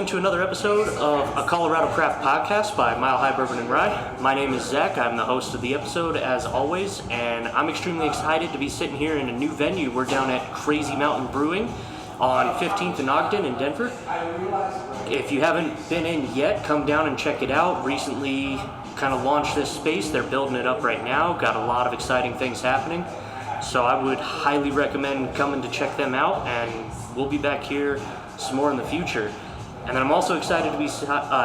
listening to another episode of a Colorado Craft Podcast by Mile High Bourbon and Rye. My name is Zach. I'm the host of the episode, as always, and I'm extremely excited to be sitting here in a new venue. We're down at Crazy Mountain Brewing on 15th and Ogden in Denver. If you haven't been in yet, come down and check it out. Recently kind of launched this space. They're building it up right now. Got a lot of exciting things happening. So I would highly recommend coming to check them out, and we'll be back here some more in the future. And then I'm also excited to be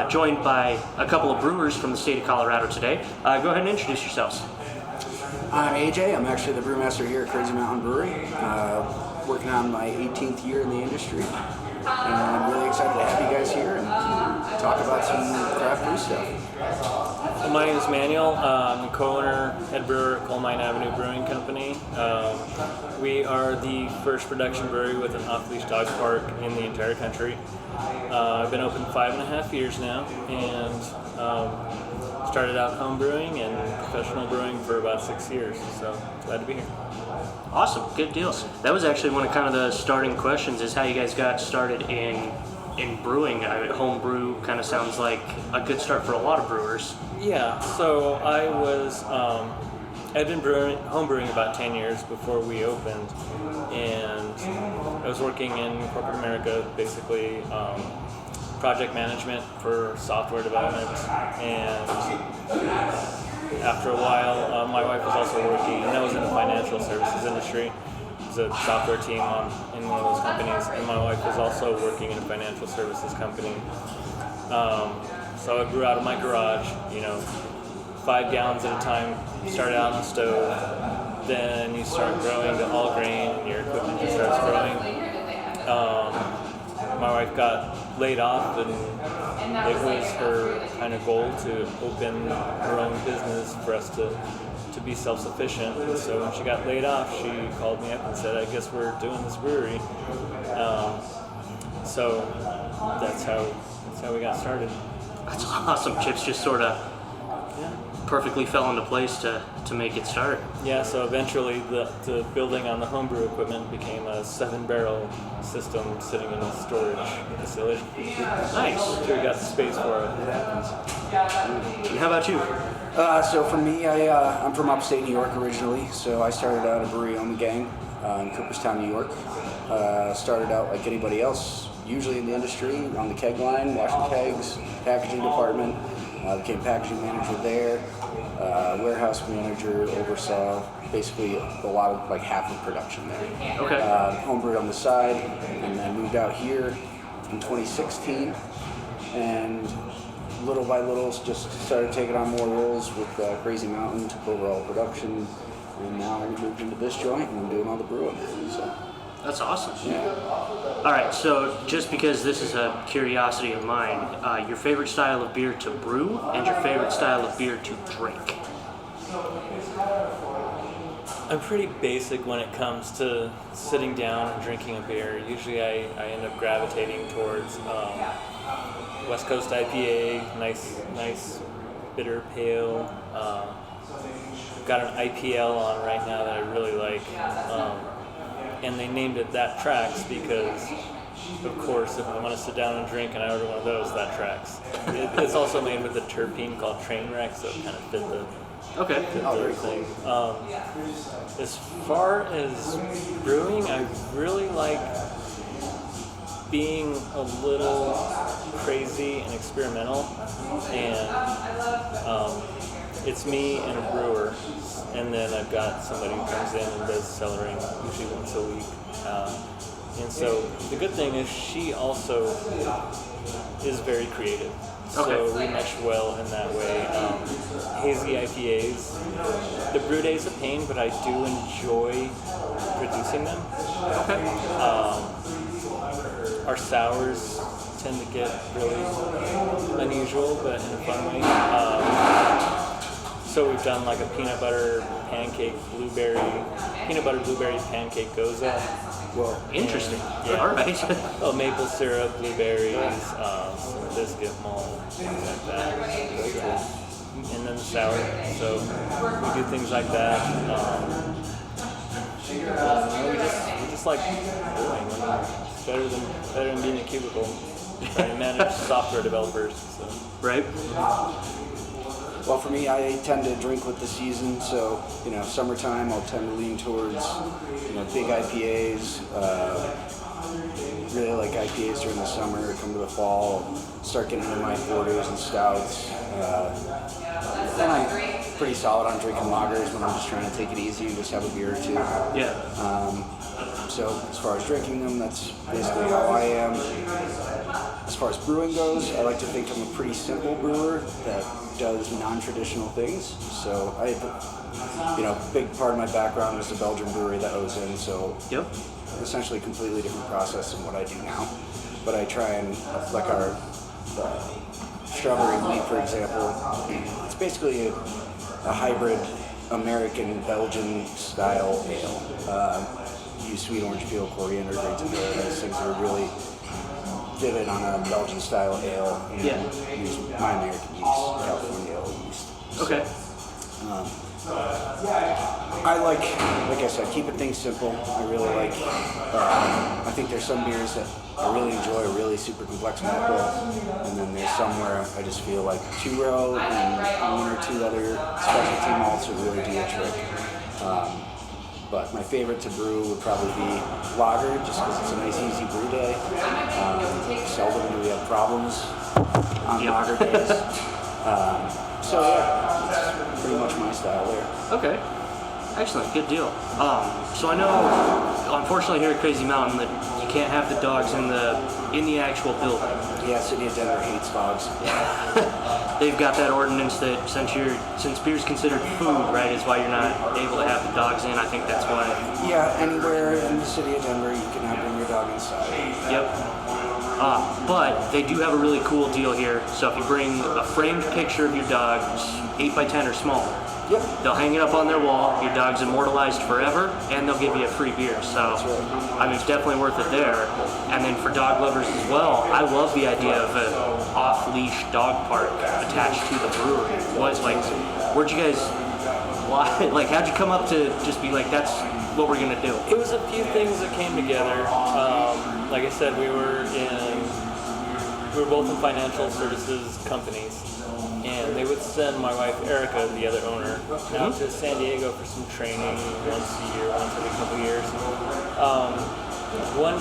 joined by a couple of brewers from the state of Colorado today. Go ahead and introduce yourselves. I'm AJ. I'm actually the brewmaster here at Crazy Mountain Brewing, working on my 18th year in the industry. And I'm really excited to have you guys here and talk about some craft brew stuff. My name is Manuel. I'm the co-owner, head brewer at Coal Mine Avenue Brewing Company. We are the first production brewery with an off-leash dog park in the entire country. I've been open 5.5 years now, and started out home brewing and professional brewing for about 6 years, so glad to be here. Awesome, good deals. That was actually one of kind of the starting questions, is how you guys got started in brewing. Home brew kind of sounds like a good start for a lot of brewers. Yeah, so I'd been home brewing about 10 years before we opened, and I was working in corporate America, basically project management for software development, and after a while my wife was also working, and that was in the financial services industry. It was a software team in one of those companies, and my wife was also working in a financial services company. So I grew out of my garage, 5 gallons at a time. You start out on the stove, then you start growing to all grain, and your equipment just starts growing. My wife got laid off, and it was her kind of goal to open her own business for us to be self-sufficient. And so when she got laid off, she called me up and said, "I guess we're doing this brewery." So that's how we got started. That's awesome. Chips just sort of perfectly fell into place to make it start. Yeah, so eventually the building on the homebrew equipment became a 7-barrel system sitting in a storage facility. Nice. So we got the space for it. It happens. And how about you? So for me, I'm from upstate New York originally, so I started out a brewery on the gang in Cooperstown, New York. Started out like anybody else, usually in the industry, on the keg line, washing kegs, packaging department. Became packaging manager there, warehouse manager, oversaw basically a lot of, like, half of production there. Okay. Homebrewed on the side, and then moved out here in 2016, and little by little just started taking on more roles with Crazy Mountain, took over all production, and now I moved into this joint and I'm doing all the brewing. So. That's awesome. Yeah. All right, so just because this is a curiosity of mine, your favorite style of beer to brew and your favorite style of beer to drink? I'm pretty basic when it comes to sitting down and drinking a beer. Usually I end up gravitating towards West Coast IPA, nice bitter pale. I've got an IPL on right now that I really like. And they named it That Tracks because, of course, if I want to sit down and drink and I order one of those, that tracks. It's also made with a terpene called Trainwreck, so it kind of fit the thing. As far as brewing, I really like being a little crazy and experimental, and it's me and a brewer. And then I've got somebody who comes in and does cellaring, usually once a week. And so the good thing is she also is very creative. So we mesh well in that way. Hazy IPAs, the brew day's a pain, but I do enjoy producing them. Our sours tend to get really unusual, but in a fun way. So we've done like a peanut butter blueberry pancake goza. Well, interesting. Yeah. All right. Oh, maple syrup, blueberries, some biscuit malt, things like that. And then the sour. So we do things like that. We just like brewing. It's better than being in a cubicle. I manage software developers. So. Right. Well, for me, I tend to drink with the season, so, summertime, I'll tend to lean towards, big IPAs. Really like IPAs during the summer. Come to the fall, start getting into my porters and stouts. Then I'm pretty solid on drinking lagers when I'm just trying to take it easy and just have a beer or two. Yeah. So as far as drinking them, that's basically how I am. As far as brewing goes, I like to think I'm a pretty simple brewer that does non-traditional things. So big part of my background was the Belgian brewery that I was in. So Yep. essentially completely different process than what I do now. But I try and, like our strawberry wheat, for example, it's basically a hybrid American-Belgian style ale. Use sweet orange peel, coriander, grates of dill, those things that are really vivid on a Belgian style ale, and use my American yeast, California ale yeast. Okay. I like I said, keeping things simple. I really like, I think there's some beers that I really enjoy, really super complex malt bill, and then there's some where I just feel like 2-row and one or two other specialty malts would really do a trick. But my favorite to brew would probably be lager, just because it's a nice, easy brew day. Seldom do we have problems on lager days. So yeah, it's pretty much my style there. Okay. Excellent. Good deal. So I know, unfortunately, here at Crazy Mountain, that you can't have the dogs in the actual building. Yeah, City of Denver hates dogs. They've got that ordinance that since beer's considered food, right, is why you're not able to have the dogs in. I think that's why. Yeah, anywhere in the City of Denver, you can bring your dog inside. Yep. But they do have a really cool deal here. So if you bring a framed picture of your dog, 8 by 10 or smaller, Yep. they'll hang it up on their wall. Your dog's immortalized forever, and they'll give you a free beer. So, I mean, it's definitely worth it there. And then for dog lovers as well, I love the idea of an off-leash dog park attached to the brewery. Where'd you guys? Why? Like, how'd you come up to just be like, that's what we're gonna do? It was a few things that came together. Like I said, we were both in financial services companies, and they would send my wife Erica, the other owner, out to San Diego for some training once a year, once every couple years. One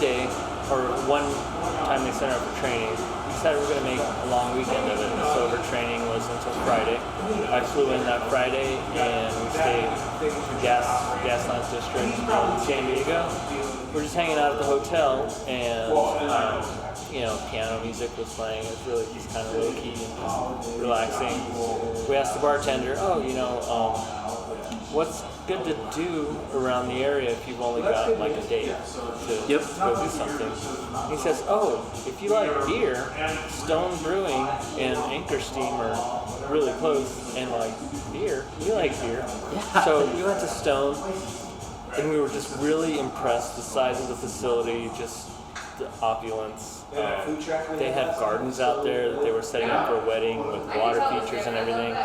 time they sent her out for training, we decided we were going to make a long weekend of it, so her training was until Friday. I flew in that Friday, and we stayed in the Gaslamp District in San Diego. We're just hanging out at the hotel, and piano music was playing. It was really just kind of low key and just relaxing. We asked the bartender, what's good to do around the area if you've only got like a day to go do something? And he says, if you like beer, Stone Brewing and Anchor Steam are really close, and like beer, you like beer. Yeah. So we went to Stone, and we were just really impressed. The size of the facility, just the opulence. They had gardens out there that they were setting up for a wedding with water features and everything.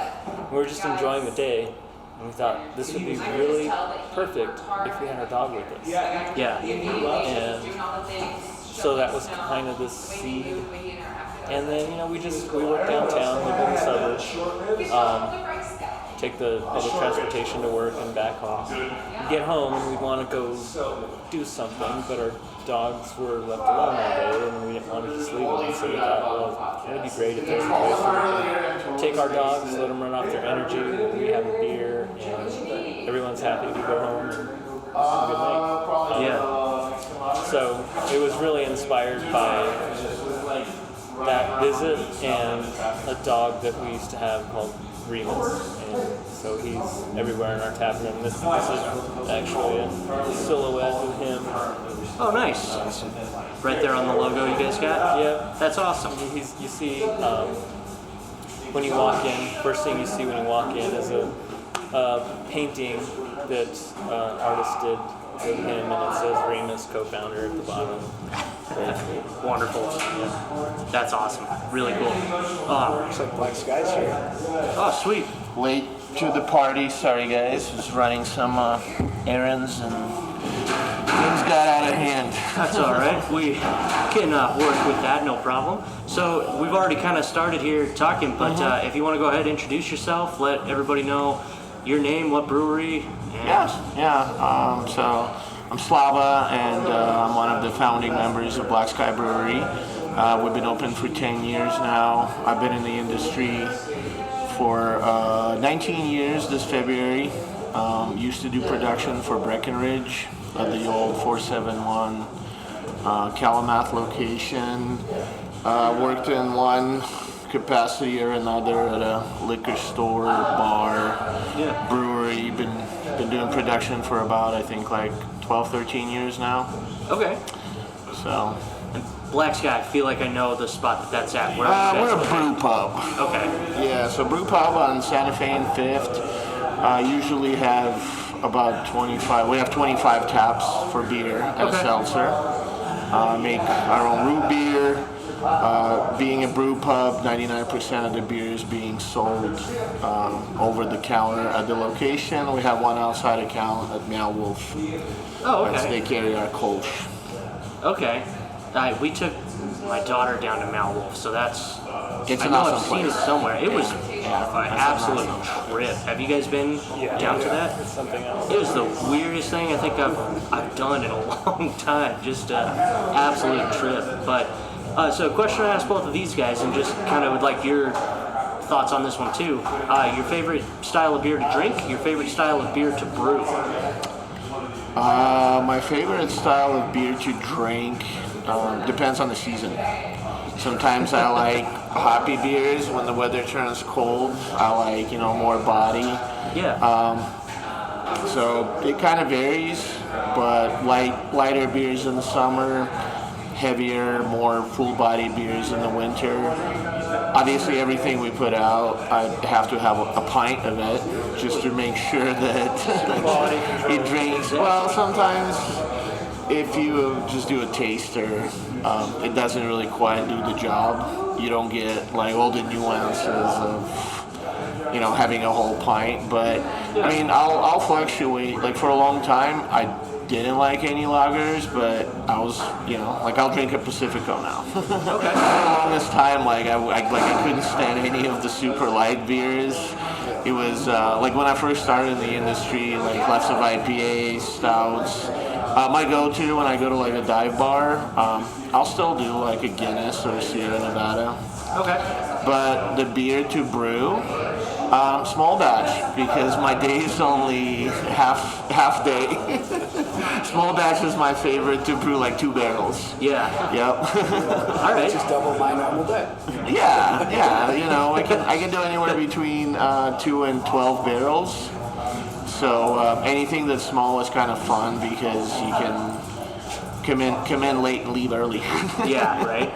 We were just enjoying the day, and we thought this would be really perfect if we had our dog with us. Yeah. And so that was kind of the seed. And then, we worked downtown, lived in the suburbs, take the public transportation to work and back home. We'd get home and we'd want to go do something, but our dogs were left alone all day and we didn't want to just leave them. So we thought, it would be great if there's a place where we can take our dogs, let them run off their energy, we have a beer, and everyone's happy to go home and have a good night. So it was really inspired by that visit and a dog that we used to have called Remus, and so he's everywhere in our tap room. This is actually a silhouette of him. Oh, nice. Right there on the logo you guys got? Yeah. That's awesome. You see, when you walk in, first thing you see when you walk in is a painting that an artist did of him, and it says Remus, co-founder at the bottom. Wonderful. Yeah. That's awesome. Really cool. Looks like black skies here. Oh, sweet. Late to the party, sorry guys, just running some errands and things that out of hand. That's all right. We can work with that, no problem. So we've already kind of started here talking, but if you want to go ahead and introduce yourself, let everybody know your name, what brewery. And So I'm Slava, and I'm one of the founding members of Black Sky Brewery. We've been open for 10 years now. I've been in the industry for 19 years this February. Used to do production for Breckenridge at the old 471 Calumet location. Worked in one capacity or another at a liquor store, bar, brewery. Been doing production for about, I think, like 12, 13 years now. Okay. So. And Black Sky, I feel like I know the spot that's at. Where We're a brew pub. Okay. Yeah, so brew pub on Santa Fe and 5th. Usually have about 25. We have 25 taps for beer and a seltzer. Make our own root beer. Being a brew pub, 99% of the beer is being sold over the counter at the location. We have one outside account at Meow Wolf. Oh, okay. They carry our Kolsch. Okay. We took my daughter down to Mount Wolf, so that's. It's I an know awesome I've seen place. it somewhere. It was an absolute trip. Have you guys been down to that? It's something else. It was the weirdest thing I think I've done in a long time. Just an absolute trip. But so a question I asked both of these guys, and just kind of would like your thoughts on this one too. Your favorite style of beer to drink, your favorite style of beer to brew. My favorite style of beer to drink depends on the season. Sometimes I like hoppy beers when the weather turns cold. I like, more body. Yeah. So it kind of varies, but lighter beers in the summer, heavier, more full-body beers in the winter. Obviously, everything we put out, I have to have a pint of it just to make sure that it drinks. Well, sometimes if you just do a taster, it doesn't really quite do the job. You don't get like all the nuances of having a whole pint. But I mean, I'll fluctuate. Like for a long time, I didn't like any lagers, but I was, I'll drink a Pacifico now. Okay. For the longest time, I couldn't stand any of the super light beers. It was like when I first started in the industry, like lots of IPAs, stouts. My go-to when I go to like a dive bar, I'll still do like a Guinness or a Sierra Nevada. Okay. But the beer to brew, small batch, because my day is only half day. Small batch is my favorite to brew, like 2 barrels. Yeah. Yep. All right. Just double my normal day. Yeah. I can do anywhere between 2 and 12 barrels. So anything that's small is kind of fun because you can come in late and leave early. Yeah. Right.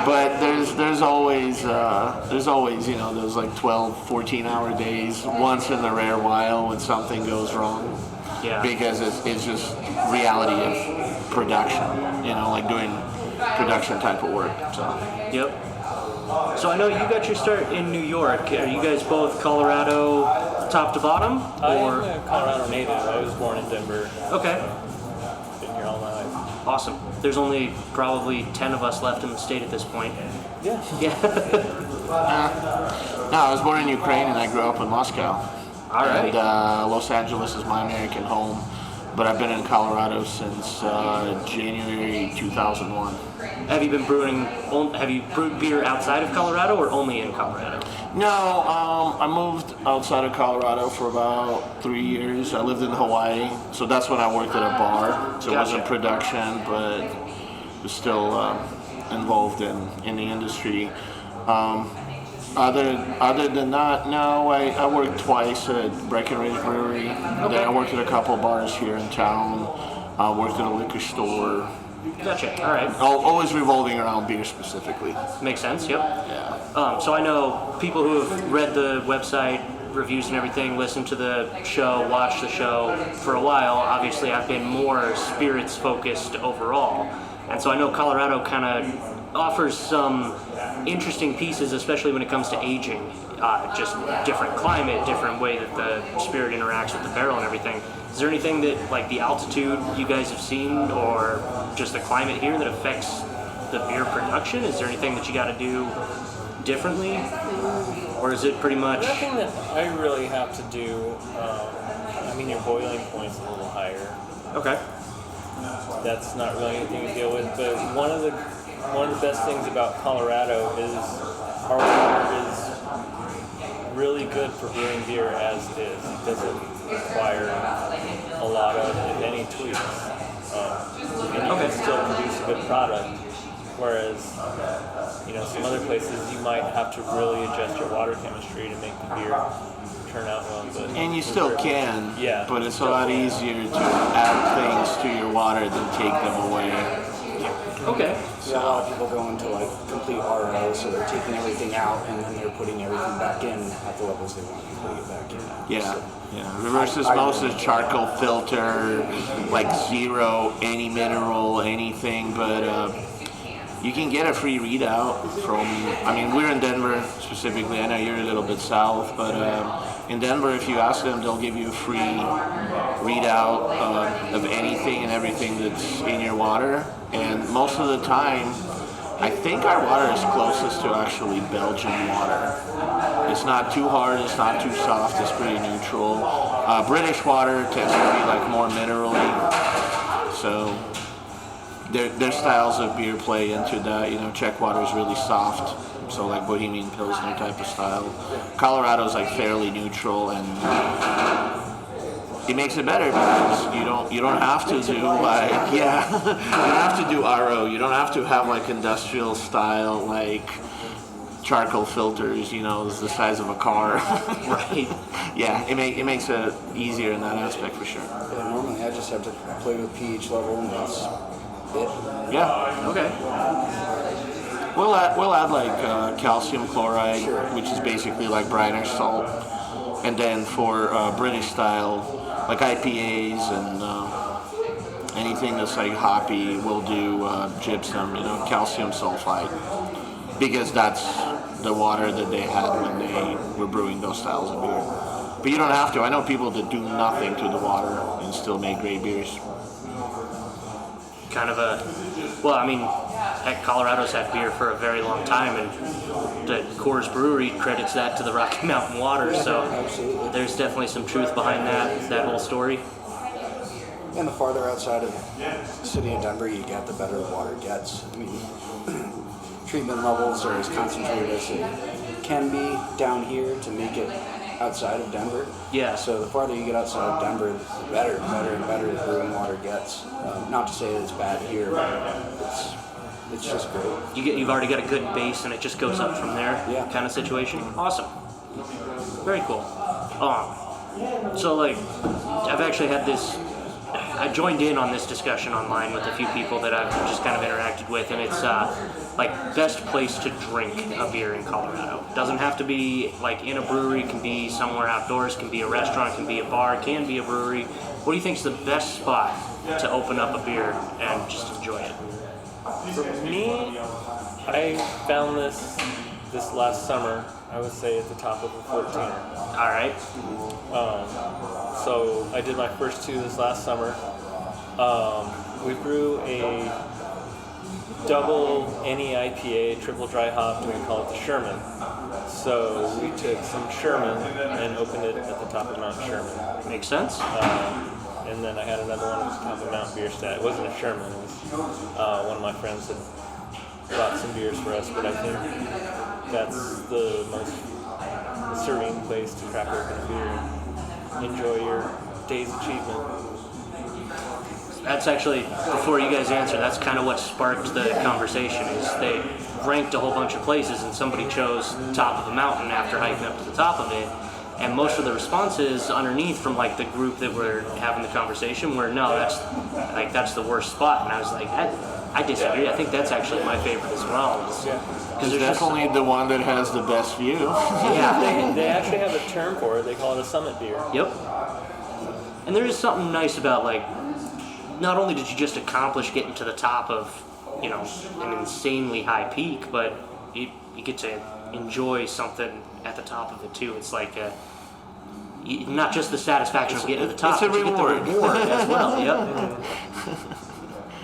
But there's always those like 12, 14-hour days once in a rare while when something goes wrong. Yeah. Because it's just reality of production, like doing production type of work. So. Yep. So I know you got your start in New York. Are you guys both Colorado top to bottom? I'm a Colorado native. I was born in Denver. Okay. Been here all my life. Awesome. There's only probably 10 of us left in the state at this point. Yeah. Yeah. No, I was born in Ukraine and I grew up in Moscow. All right. And Los Angeles is my American home, but I've been in Colorado since January 2001. Have you been brewing? Have you brewed beer outside of Colorado or only in Colorado? No, I moved outside of Colorado for about 3 years. I lived in Hawaii, so that's when I worked at a bar. So it wasn't production, but was still involved in the industry. Other than that, no. I worked twice at Breckenridge Brewery. Then I worked at a couple bars here in town. I worked at a liquor store. Gotcha. All right. Always revolving around beer specifically. Makes sense. Yep. Yeah. So I know people who have read the website reviews and everything, listened to the show, watched the show for a while. Obviously, I've been more spirits focused overall, and so I know Colorado kind of offers some interesting pieces, especially when it comes to aging. Just different climate, different way that the spirit interacts with the barrel and everything. Is there anything that, like the altitude you guys have seen, or just the climate here that affects the beer production? Is there anything that you got to do differently, or is it pretty much? Nothing that I really have to do. I mean, your boiling point's a little higher. Okay. That's not really anything to deal with. But one of the best things about Colorado is our water is really good for brewing beer as is. It doesn't require a lot of, if any, tweaks. And you can still produce a good product. Whereas, some other places you might have to really adjust your water chemistry to make the beer turn out well. But And you still can, yeah, but it's a lot easier to add things to your water than take them away. Okay. So a lot of people go into like complete RO, so they're taking everything out and then they're putting everything back in at the levels they want to put it back in. Yeah. Reverse osmosis, charcoal filter, like zero, any mineral, anything, but you can get a free readout from, we're in Denver specifically. I know you're a little bit south, but in Denver, if you ask them, they'll give you a free readout of anything and everything that's in your water. And most of the time, I think our water is closest to actually Belgian water. It's not too hard, it's not too soft, it's pretty neutral. British water tends to be like more minerally, so their styles of beer play into that. Czech water is really soft, so like Bohemian Pilsner type of style. Colorado's like fairly neutral, and it makes it better because you don't have to do like you don't have to do RO. You don't have to have like industrial style like charcoal filters. It's the size of a car. Right. Yeah, it makes it easier in that aspect for sure. Yeah, normally I just have to play with pH level and that's it. Yeah. Okay. We'll add like calcium chloride, which is basically like briner salt, and then for British style, like IPAs and anything that's like hoppy, we'll do gypsum, calcium sulfide, because that's the water that they had when they were brewing those styles of beer. But you don't have to. I know people that do nothing to the water and still make great beers. Kind of heck, Colorado's had beer for a very long time, and the Coors Brewery credits that to the Rocky Mountain water, so Absolutely. there's definitely some truth behind that whole story. And the farther outside of the city of Denver you get, the better water gets. Treatment levels are as concentrated as it can be down here to make it outside of Denver. Yeah. So the farther you get outside of Denver, the better and better the brewing water gets. Not to say that it's bad here, but it's just great. You've already got a good base, and it just goes up from there. Yeah. Kind of situation. Awesome. Very cool. So like, I've actually had this. I joined in on this discussion online with a few people that I've just kind of interacted with, and it's like best place to drink a beer in Colorado. Doesn't have to be like in a brewery, can be somewhere outdoors, can be a restaurant, can be a bar, can be a brewery. What do you think is the best spot to open up a beer and just enjoy it? For me, I found this last summer. I would say at the top of a 14er. All right. So I did my first two this last summer. We brew a double NE IPA, triple dry hop, and we call it the Sherman. So we took some Sherman and opened it at the top of Mount Sherman. Makes sense. And then I had another one at the top of Mount Bierstadt. It wasn't a Sherman. It was one of my friends had brought some beers for us, but I think that's the most serene place to crack open a beer and enjoy your day's achievement. That's actually, before you guys answer, that's kind of what sparked the conversation. Is they ranked a whole bunch of places, and somebody chose top of the mountain after hiking up to the top of it. And most of the responses underneath from like the group that were having the conversation were, no, that's the worst spot. And I was like, I disagree. I think that's actually my favorite as well. It's definitely the one that has the best view. Yeah. They actually have a term for it. They call it a summit beer. Yep. And there is something nice about like, not only did you just accomplish getting to the top of, an insanely high peak, but you get to enjoy something at the top of it too. It's like not just the satisfaction of getting to the top, it's a but you get the reward. reward as well. Yep.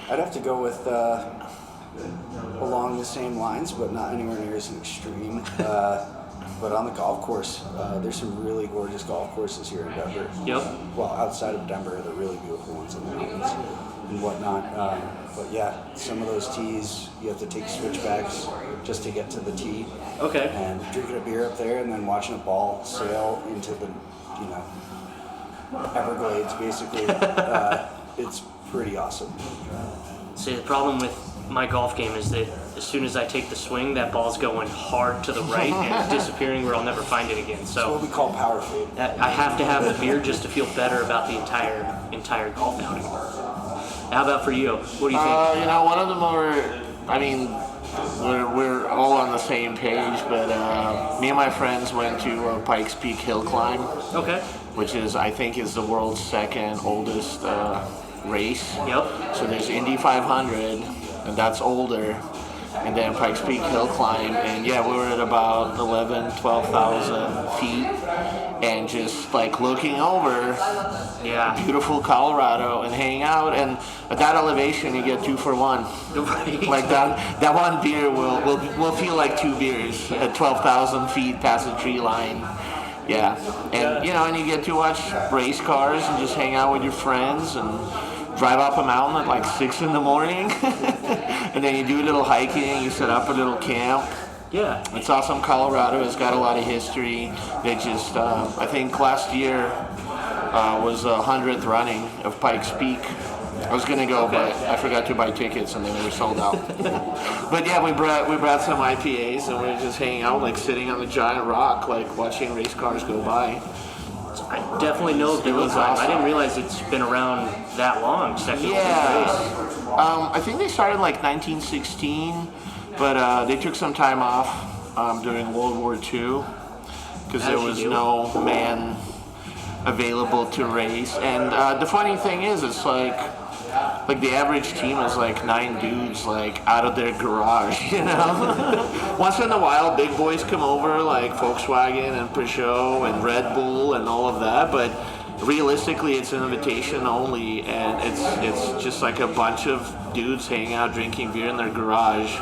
I'd have to go with along the same lines, but not anywhere near as extreme. But on the golf course, there's some really gorgeous golf courses here in Denver. Yep. Well, outside of Denver, the really beautiful ones in the mountains and whatnot. But yeah, some of those tees, you have to take switchbacks just to get to the tee. Okay. And drinking a beer up there and then watching a ball sail into the, Everglades, basically. It's pretty awesome. See, the problem with my golf game is that as soon as I take the swing, that ball's going hard to the right and disappearing where I'll never find it again. What So we call power fade. I have to have the beer just to feel better about the entire golf outing. How about for you? What do you think? One of the more, we're all on the same page, but me and my friends went to Pikes Peak Hill Climb, Okay. which I think is the world's second oldest race. Yep. So there's Indy 500, and that's older, and then Pikes Peak Hill Climb, and yeah, we were at about 12,000 feet, and just like looking over Yeah. beautiful Colorado and hanging out, and at that elevation you get 2 for 1. Right. Like that one beer will feel like 2 beers at 12,000 feet past the tree line. Yeah, and and you get to watch race cars and just hang out with your friends and drive up a mountain at like 6 in the morning, and then you do a little hiking. You set up a little camp. Yeah. It's awesome. Colorado has got a lot of history. They just, I think last year was the 100th running of Pikes Peak. I was gonna go, but I forgot to buy tickets and they were sold out. But yeah, we brought some IPAs and we were just hanging out, like sitting on the giant rock, like watching race cars go by. I definitely know of the It was Hill Climb. I awesome. didn't realize it's been around that long. Second oldest Yeah, race. I think they started like 1916, but they took some time off during World War II because there As you was do. no man available to race. And the funny thing is, it's like the average team is like 9 dudes like out of their garage, Once in a while, big boys come over like Volkswagen and Peugeot and Red Bull and all of that, but realistically, it's an invitation only, and it's just like a bunch of dudes hanging out drinking beer in their garage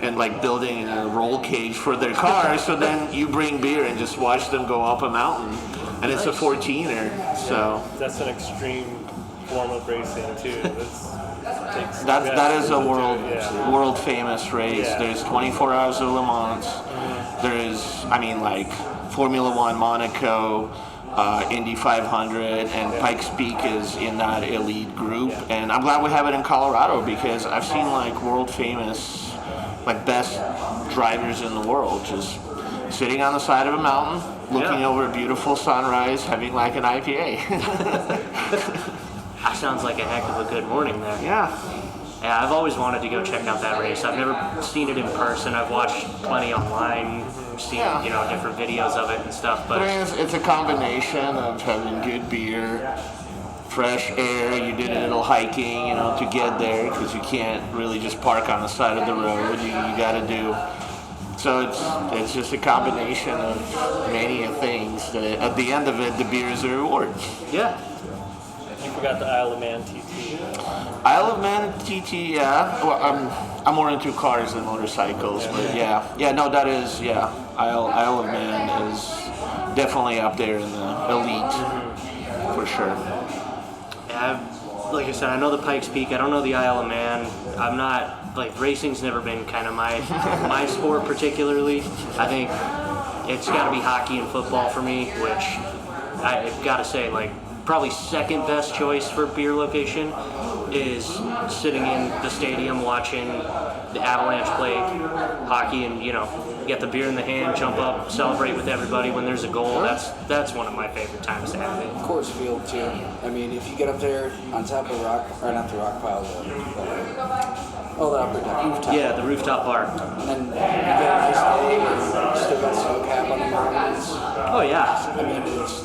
and like building a roll cage for their car. So then you bring beer and just watch them go up a mountain, and it's a 14er. So That's an extreme form of racing too. that is a Yeah. world famous race. Yeah. There's 24 hours of Le Mans. There is, like Formula One Monaco, Indy 500, and Pikes Peak is in that elite group. And I'm glad we have it in Colorado because I've seen like world famous, like best drivers in the world just sitting on the side of a mountain, looking over a beautiful sunrise, having like an IPA. That sounds like a heck of a good morning there. Yeah. Yeah, I've always wanted to go check out that race. I've never seen it in person. I've watched plenty online, seen different videos of it and stuff. But But it's a combination of having good beer, fresh air. You did a little hiking, to get there because you can't really just park on the side of the road. You got to do. So it's just a combination of many things. That at the end of it, the beer is a reward. yeah, You forgot the Isle of Man TT. Isle of Man TT, yeah. Well, I'm more into cars than motorcycles, but yeah. No, that is Isle of Man is definitely up there in the elite for sure. like I said, I know the Pikes Peak. I don't know the Isle of Man. I'm not racing's never been kind of my sport particularly. I think it's got to be hockey and football for me, which I've got to say probably second best choice for beer location is sitting in the stadium watching the Avalanche play hockey and get the beer in the hand, jump up, celebrate with everybody when there's a goal. That's one of my favorite times to have it. Coors Field too. I mean, if you get up there on top of the rock, or not the rock pile, the upper deck, rooftop. Yeah, the rooftop bar. And then you get a nice day and you still got snow cap on the mountains. Oh yeah. I mean, it's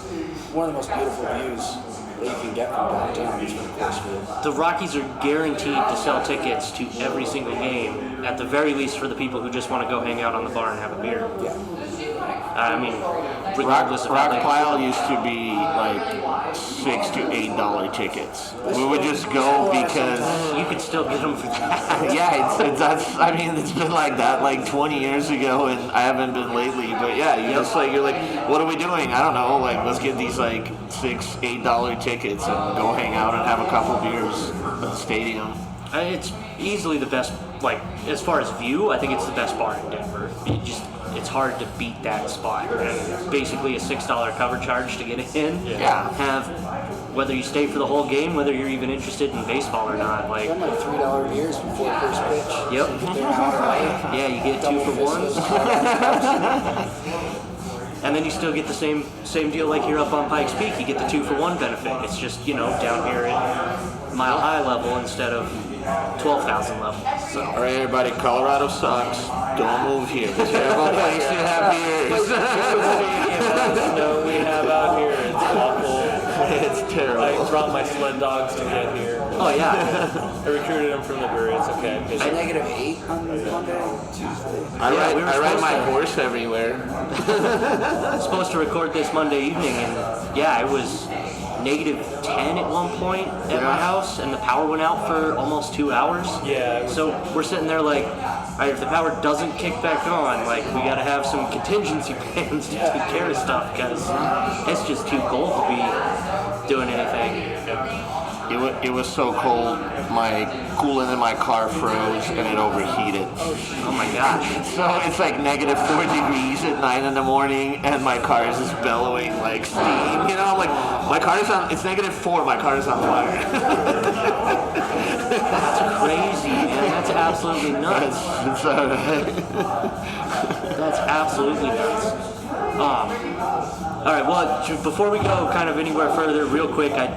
one of the most beautiful views that you can get from downtown is from Coors Field. The Rockies are guaranteed to sell tickets to every single game, at the very least for the people who just want to go hang out on the bar and have a beer. Yeah. I mean, regardless of how Rock they Pile used to be like $6 to $8 tickets. We would just go because you could still get them for that. it's been like that like 20 years ago, and I haven't been lately. But yeah, you're like, what are we doing? I don't know. Like, let's get these like $6, $8 tickets and go hang out and have a couple beers at the stadium. It's easily the best, like, as far as view, I think it's the best bar in Denver. It's hard to beat that spot. And basically a $6 cover charge to get in. Yeah. Have, whether you stay for the whole game, whether you're even interested in baseball or not. Like, I'm like $3 beers before first pitch. Yep. So you get there an hour early. Yeah, you get 2 for 1. And then you still get the same deal like you're up on Pikes Peak. You get the 2 for 1 benefit. It's just, down here at Mile High level instead of 12,000 level. So. All right, everybody, Colorado sucks. Don't move here. It's a terrible place to have beers. The snow we have out here, it's awful. It's terrible. I brought my sled dogs to get here. Oh, yeah. I recruited them from the brewery. It's okay. Is it -8 on Monday, Tuesday? I ride my horse everywhere. Supposed to record this Monday evening, and yeah, it was -10 at one point at my house, and the power went out for almost 2 hours. Yeah. So we're sitting there like, all right, if the power doesn't kick back on, like, we got to have some contingency plans to take care of stuff, because it's just too cold to be doing anything. It was so cold, my coolant in my car froze and it overheated. Oh my gosh. So it's like -4 degrees at 9 in the morning, and my car is just bellowing like steam. Like, my car is on, it's -4, my car is on fire. That's crazy, man. That's absolutely nuts. It's alright. That's absolutely nuts. All right, well, before we go kind of anywhere further, real quick, I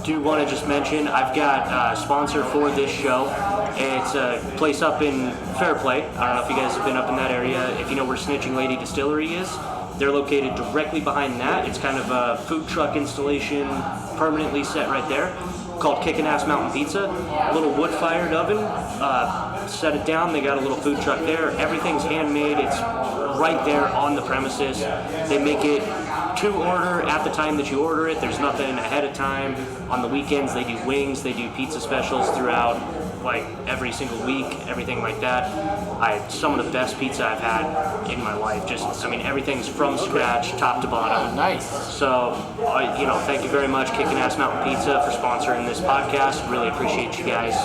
do want to just mention I've got a sponsor for this show. It's a place up in Fairplay. I don't know if you guys have been up in that area. If you know where Snitching Lady Distillery is, they're located directly behind that. It's kind of a food truck installation permanently set right there, called Kickin' Ass Mountain Pizza. A little wood-fired oven. Set it down. They got a little food truck there. Everything's handmade. It's right there on the premises. They make it to order at the time that you order it. There's nothing ahead of time. On the weekends, they do wings. They do pizza specials throughout, like, every single week, everything like that. Some of the best pizza I've had in my life. Everything's from scratch, top to bottom. Nice. So, thank you very much, Kickin' Ass Mountain Pizza, for sponsoring this podcast. Really appreciate you guys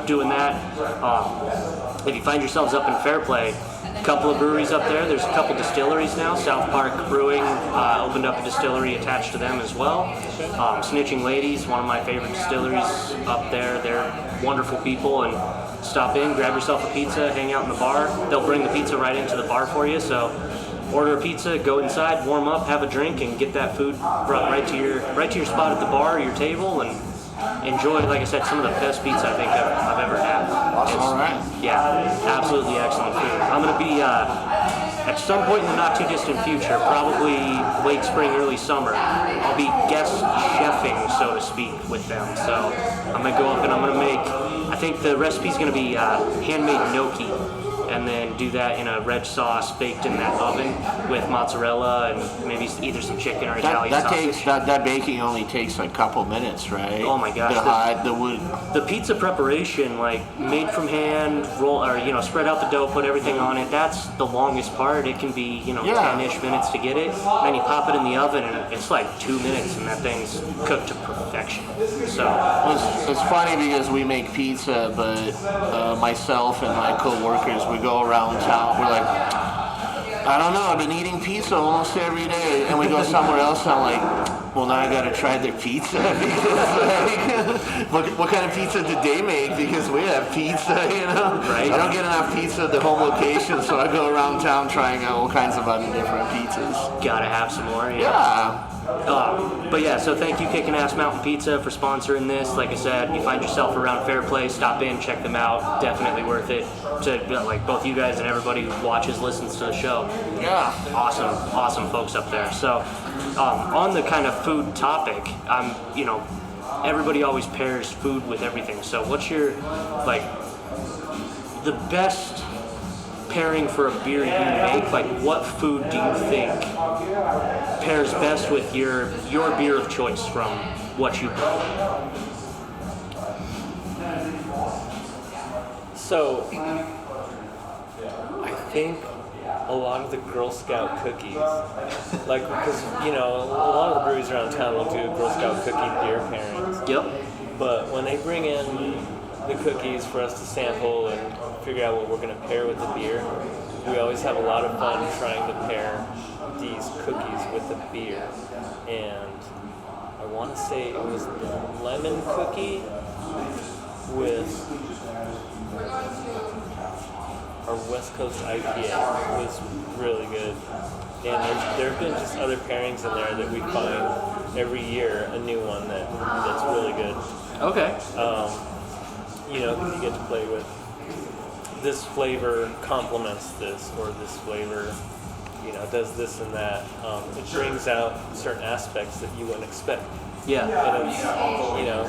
doing that. If you find yourselves up in Fairplay, a couple of breweries up there. There's a couple distilleries now. South Park Brewing opened up a distillery attached to them as well. Snitching Ladies, one of my favorite distilleries up there. They're wonderful people, and stop in, grab yourself a pizza, hang out in the bar. They'll bring the pizza right into the bar for you. So order a pizza, go inside, warm up, have a drink, and get that food brought right to your spot at the bar or your table, and enjoy, like I said, some of the best pizza I think I've ever had. Awesome. All right. Yeah, absolutely excellent food. I'm going to be, at some point in the not too distant future, probably late spring, early summer, I'll be guest chefing, so to speak, with them. So I'm going to go up and I'm going to make, I think the recipe's going to be handmade gnocchi, and then do that in a red sauce baked in that oven with mozzarella and maybe either some chicken or Italian sausage. That baking only takes like a couple minutes, right? Oh my gosh. The wood. The pizza preparation, like made from hand, spread out the dough, put everything on it. That's the longest part. It can be, 10-ish minutes to get it. Then you pop it in the oven and it's like 2 minutes and that thing's cooked to perfection. So it's funny because we make pizza, but myself and my co-workers, we go around town. We're like, I don't know, I've been eating pizza almost every day, and we go somewhere else, and I'm like, well, now I gotta try their pizza, because what kind of pizza did they make? Because we have pizza, Right. I don't get enough pizza at the home location, so I go around town trying out all kinds of other different pizzas. Gotta have some more. Yeah. But yeah, so thank you, Kickin' Ass Mountain Pizza, for sponsoring this. Like I said, you find yourself around Fairplay, stop in, check them out. Definitely worth it to, like, both you guys and everybody who watches, listens to the show. Yeah. Awesome folks up there. So, on the kind of food topic, everybody always pairs food with everything. So what's your, the best pairing for a beer you make, like what food do you think pairs best with your beer of choice from what you make? So, I think a lot of the Girl Scout cookies, like, because, you know, a lot of the breweries around town will do Girl Scout cookie beer pairings. Yep. But when they bring in the cookies for us to sample and figure out what we're going to pair with the beer, we always have a lot of fun trying to pair these cookies with the beer. And I want to say it was the lemon cookie with our West Coast IPA was really good. And there have been just other pairings in there that we find every year, a new one that's really good. Okay. You know, because you get to play with this flavor complements this, or this flavor, you know, does this and that. It brings out certain aspects that you wouldn't expect. Yeah. And it's, you know,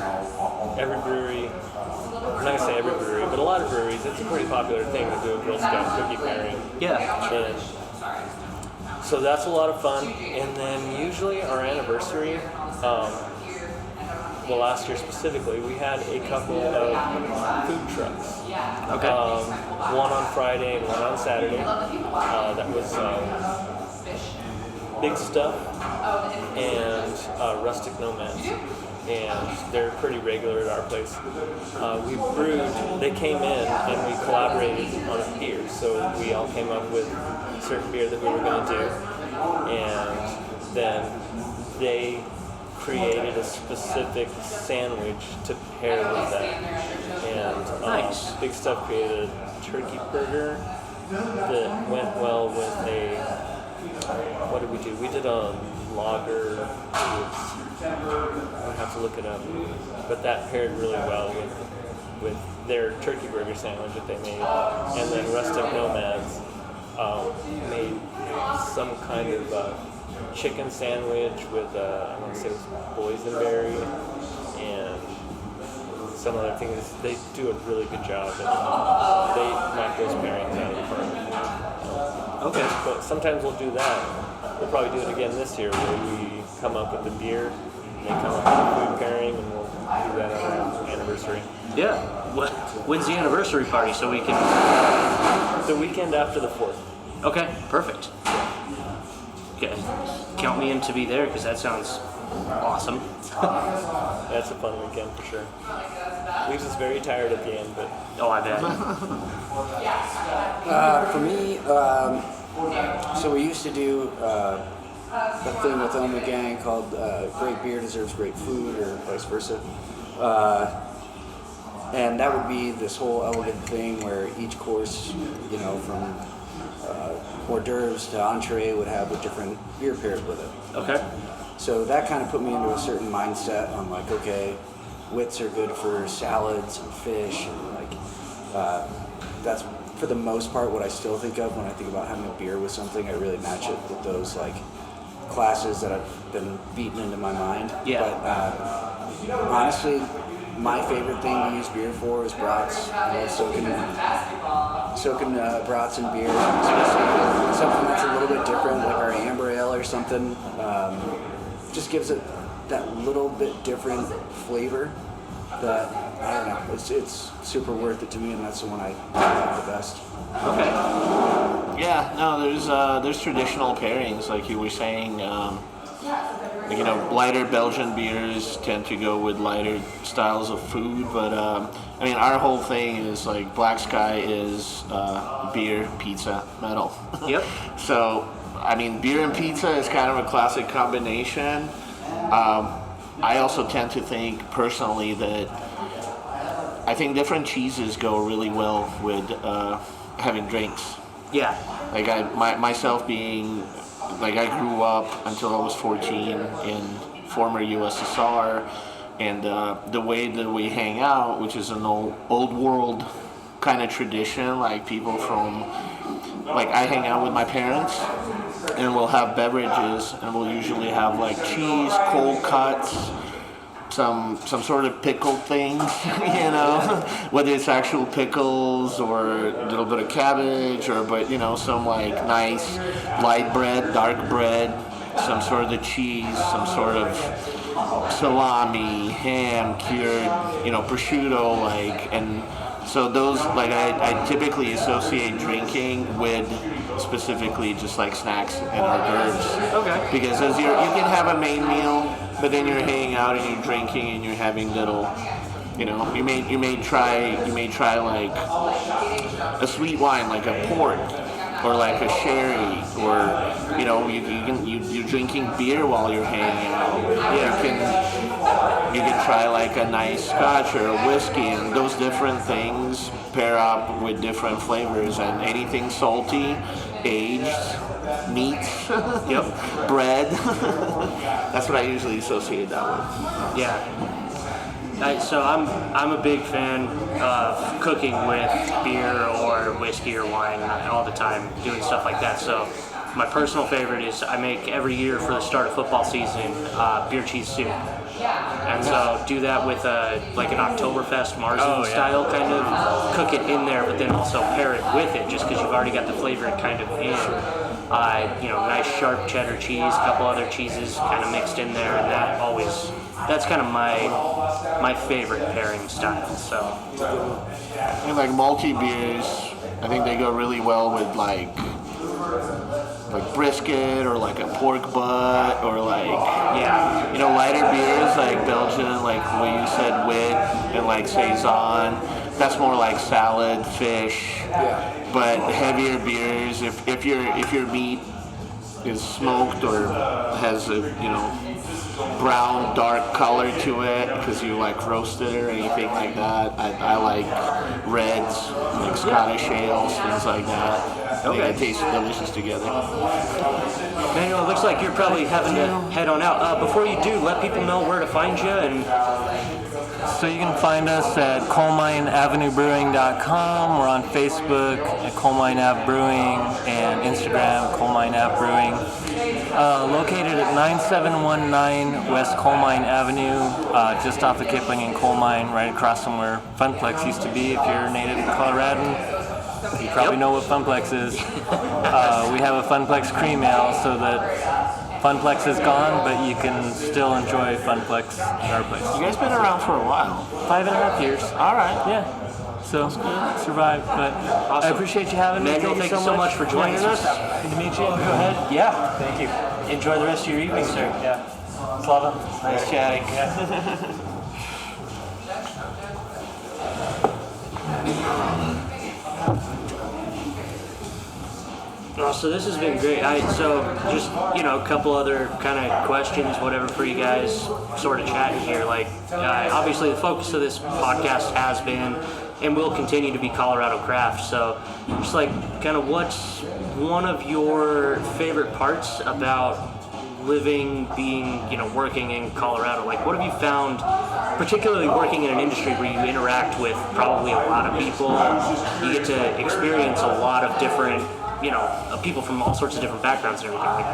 every brewery, I'm not going to say every brewery, but a lot of breweries, it's a pretty popular thing to do a Girl Scout cookie pairing. Yeah. And so that's a lot of fun. And then usually our anniversary, well, last year specifically, we had a couple of food trucks. Okay. One on Friday and one on Saturday. That was Big Stuff and Rustic Nomads. And they're pretty regular at our place. We brewed, they came in and we collaborated on a beer. So we all came up with a certain beer that we were going to do. And then they created a specific sandwich to pair with that. And Nice. Big Stuff created a turkey burger that went well with a, what did we do? We did a lager. I'll have to look it up. But that paired really well with their turkey burger sandwich that they made. And then Rustic Nomads made some kind of chicken sandwich with, I want to say it was boysenberry and some other things. They do a really good job, and they knock those pairings out of the park. Okay. But sometimes we'll do that. We'll probably do it again this year, where we come up with the beer, and they come up with a food pairing, and we'll do that on our anniversary. Yeah. When's the anniversary party so we can... The weekend after the 4th. Okay, perfect. Okay. Count me in to be there because that sounds awesome. That's a fun weekend for sure. Leaves us very tired at the end, but Oh, I bet. For me, so we used to do a thing with the gang called Great Beer Deserves Great Food, or vice versa. And that would be this whole elegant thing where each course, you know, from hors d'oeuvres to entree would have a different beer paired with it. Okay. So that kind of put me into a certain mindset on like, okay, wits are good for salads and fish, and like that's for the most part what I still think of when I think about having a beer with something. I really match it with those like classes that have been beaten into my mind. Yeah. But honestly, my favorite thing to use beer for is brats. I love soaking brats in beer. Something that's a little bit different, like our amber ale or something. Just gives it that little bit different flavor that, I don't know, it's super worth it to me, and that's the one I like the best. Okay. Yeah, no, there's traditional pairings, like you were saying. You know, lighter Belgian beers tend to go with lighter styles of food, but I mean, our whole thing is like Black Sky is beer, pizza, metal. Yep. So, I mean, beer and pizza is kind of a classic combination. I also tend to think personally that I think different cheeses go really well with having drinks. Yeah. Like myself being, like I grew up until I was 14 in former USSR, and the way that we hang out, which is an old world kind of tradition, like people from, like I hang out with my parents, and we'll have beverages, and we'll usually have like cheese, cold cuts, some sort of pickled thing, whether it's actual pickles or a little bit of cabbage but some like nice light bread, dark bread, some sort of cheese, some sort of salami, ham, cured, prosciutto, and so those, like, I typically associate drinking with specifically just like snacks and hors d'oeuvres. Okay. Because as you can have a main meal, but then you're hanging out and you're drinking and you're having little, you may try like a sweet wine, like a port, or like a sherry, or you're drinking beer while you're hanging out. You can try like a nice scotch or a whiskey, and those different things pair up with different flavors, and anything salty, aged, meat, bread. That's what I usually associate that with. Yeah. So I'm a big fan of cooking with beer or whiskey or wine all the time, doing stuff like that. So my personal favorite is I make every year for the start of football season beer cheese soup. And so do that with like an Oktoberfest Marzen style kind of, cook it in there, but then also pair it with it, just because you've already got the flavor kind of in. Nice sharp cheddar cheese, a couple other cheeses kind of mixed in there, and that's kind of my favorite pairing style. So, and like malty beers, I think they go really well with like brisket or like a pork butt or like lighter beers like Belgian, like what you said, wit and like saison. That's more like salad, fish. Yeah. But heavier beers, if your meat is smoked or has a brown dark color to it because you like roasted or anything like that, I like reds, like Scottish ales, things like that. Okay. They taste delicious together. Manuel, it looks like you're probably having to head on out. Before you do, let people know where to find you. And so you can find us at coalmineavenuebrewing.com. We're on Facebook at Coal Mine Ave Brewing and Instagram Coal Mine Ave Brewing. Located at 9719 West Coal Mine Avenue, just off of Kipling and Coal Mine, right across from where Funplex used to be. If you're a native Coloradan, you probably know what Funplex is. We have a Funplex cream ale, so that Funplex is gone, but you can still enjoy Funplex at our place. You guys been around for a while. 5.5 years. All right. Yeah. So survived, but awesome. I appreciate you having me. Manuel, thank you so much for joining us. Good to meet you. Go ahead. Yeah. Thank you. Enjoy the rest of your evening, sir. Yeah. Slava. Nice chatting. So this has been great. So just, a couple other kind of questions, whatever, for you guys sort of chatting here. Like, obviously the focus of this podcast has been and will continue to be Colorado craft. So just like kind of what's one of your favorite parts about living, being, working in Colorado? Like, what have you found, particularly working in an industry where you interact with probably a lot of people, you get to experience a lot of different people from all sorts of different backgrounds and everything. Like,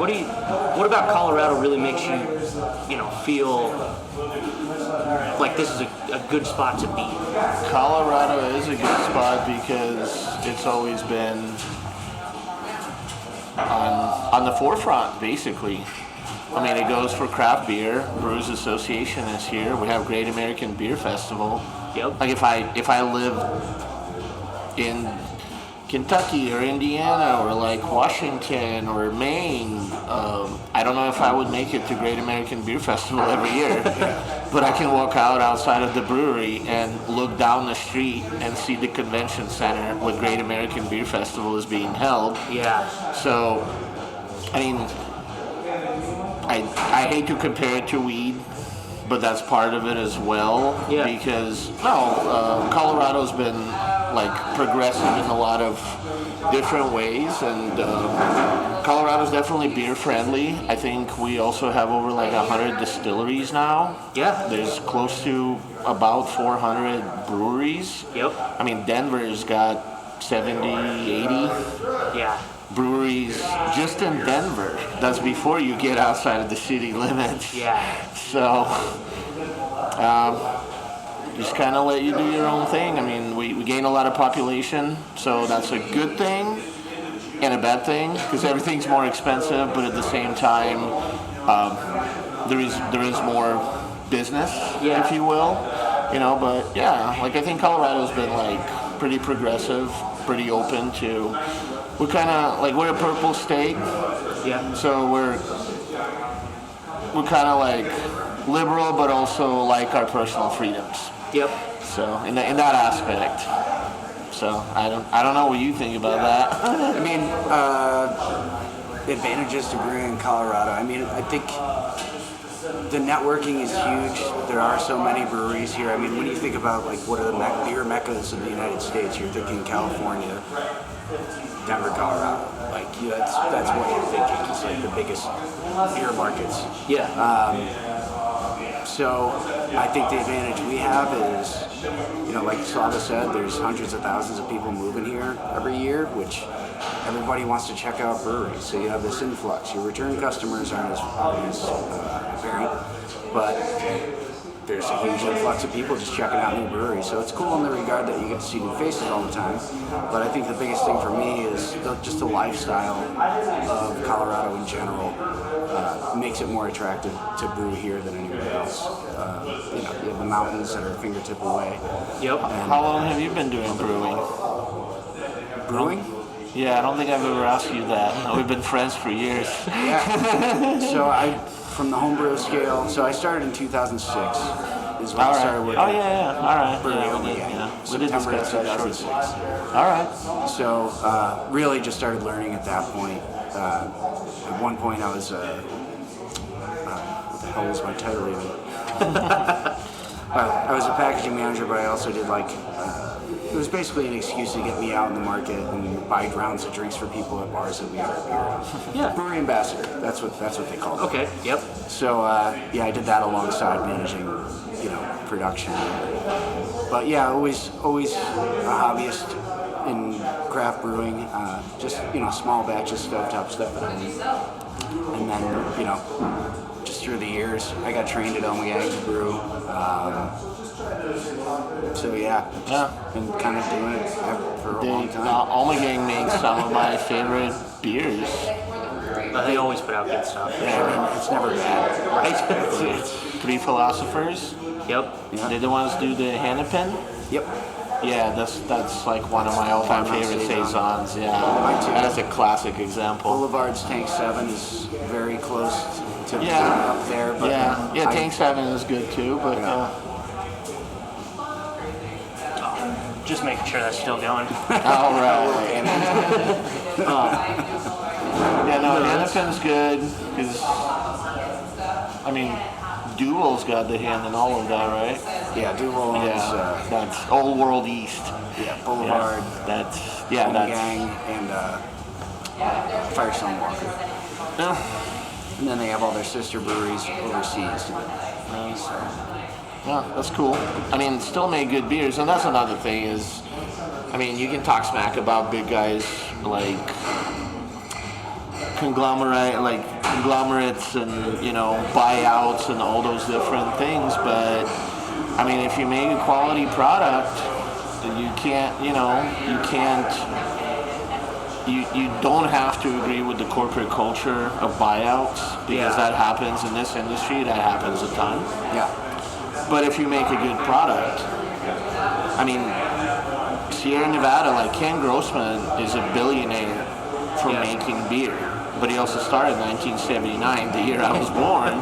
what about Colorado really makes you, feel like this is a good spot to be? Colorado is a good spot because it's always been on the forefront, basically. I mean, it goes for craft beer. Brewers Association is here. We have Great American Beer Festival. Yep. Like if I lived in Kentucky or Indiana or like Washington or Maine, I don't know if I would make it to Great American Beer Festival every year, but I can walk outside of the brewery and look down the street and see the convention center where Great American Beer Festival is being held. Yeah. So, I mean, I hate to compare it to weed, but that's part of it as well. Yeah. Because Colorado's been like progressive in a lot of different ways, and Colorado's definitely beer friendly. I think we also have over like 100 distilleries now. Yeah. There's close to about 400 breweries. Yep. I mean, Denver's got 70, 80. Yeah. breweries just in Denver. That's before you get outside of the city limits. Yeah. So, just kind of let you do your own thing. I mean, we gain a lot of population, so that's a good thing and a bad thing because everything's more expensive, but at the same time, there is more business, Yeah. if you will. But yeah, like I think Colorado's been like pretty progressive, pretty open to. We're kind of like we're a purple state, Yeah. so we're kind of like liberal, but also like our personal freedoms. Yep. So in that aspect. So I don't know what you think about that. I mean, advantages to brewing in Colorado. I mean, I think the networking is huge. There are so many breweries here. I mean, when you think about like what are the beer meccas of the United States, you're thinking California, Denver, Colorado. Like that's what you're thinking. It's like the biggest beer markets. Yeah. So I think the advantage we have is, like Slava said, there's hundreds of thousands of people moving here every year, which everybody wants to check out breweries. So you have this influx. Your return customers aren't as apparent, but there's a huge influx of people just checking out new breweries. So it's cool in the regard that you get to see new faces all the time. But I think the biggest thing for me is just the lifestyle of Colorado in general makes it more attractive to brew here than anywhere else. You have the mountains that are a fingertip away. Yep. How long have you been doing brewing? Brewing? Yeah, I don't think I've ever asked you that. We've been friends for years. Yeah. So from the homebrew scale, so I started in 2006. Is when I started working. Oh yeah. All right. Brewing, We did September discuss that shortly. 2006. All right. So really just started learning at that point. At one point I was, what the hell was my title even? I was a packaging manager, but I also did it was basically an excuse to get me out in the market and buy rounds of drinks for people at bars that we ordered beer at. Yeah. Brewery ambassador, that's what they call it. Okay. Yep. So I did that alongside managing, production. But yeah, always a hobbyist in craft brewing, just small batches, stovetop stuff at home. And then just through the years, I got trained at Ommegang to brew. So yeah, been kind of doing it for a long time. Ommegang makes some of my favorite beers. They always put out good stuff. Yeah, I mean, it's never bad. Right? It's, Three Philosophers. Yep. yeah. They're the ones do the Hennepin. Yep. Yeah, that's like one of my all-time favorite saisons. Yeah, Mine too. that's a classic example. Boulevard's Tank 7 is very close to Yeah. up there. But Yeah, Tank 7 is good too, but Just making sure that's still going. all right. Yeah, no, Hennepin's good because Duel's got the hand in all of that, right? Yeah, Duval owns Yeah, that's Old World East. Boulevard, That's Gang, and Firestone Walker. Yeah. And then they have all their sister breweries overseas. Yeah, that's cool. Still make good beers, and that's another thing is, you can talk smack about big guys like conglomerates and buyouts and all those different things, but if you make a quality product, you don't have to agree with the corporate culture of buyouts because that happens in this industry. That happens a ton. Yeah. But if you make a good product, Sierra Nevada, like Ken Grossman, is a billionaire for making beer. But he also started in 1979, the year I was born.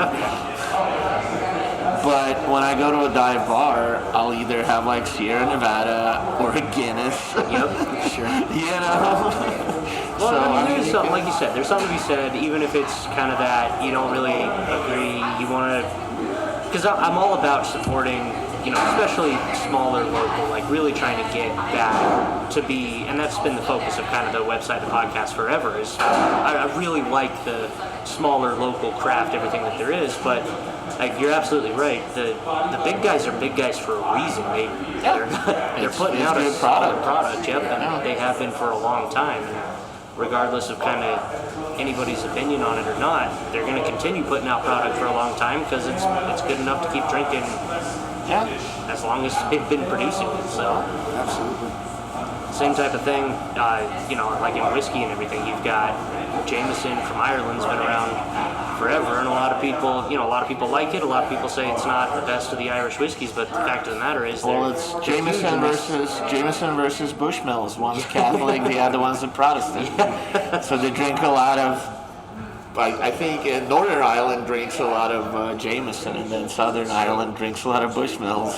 But when I go to a dive bar, I'll either have like Sierra Nevada or a Guinness. Yep. Sure. Well, there's something, like you said, there's something to be said, even if it's kind of that you don't really agree, you want to, because I'm all about supporting, especially smaller local, like really trying to get that to be, and that's been the focus of kind of the website, the podcast forever, is I really like the smaller local craft, everything that there is, but like you're absolutely right. The big guys are big guys for a reason. They're putting out a solid product, and they have been for a long time. And regardless of kind of anybody's opinion on it or not, they're going to continue putting out product for a long time because it's good enough to keep drinking. Yeah. As long as they've been producing it. So Absolutely. same type of thing. Like in whiskey and everything, you've got Jameson from Ireland's been around forever, and a lot of people like it. A lot of people say it's not the best of the Irish whiskeys, but the fact of the matter is, It's Jameson versus Bushmills. One's Catholic, the other one's a Protestant. So they drink a lot of. I think Northern Ireland drinks a lot of Jameson, and then Southern Ireland drinks a lot of Bushmills.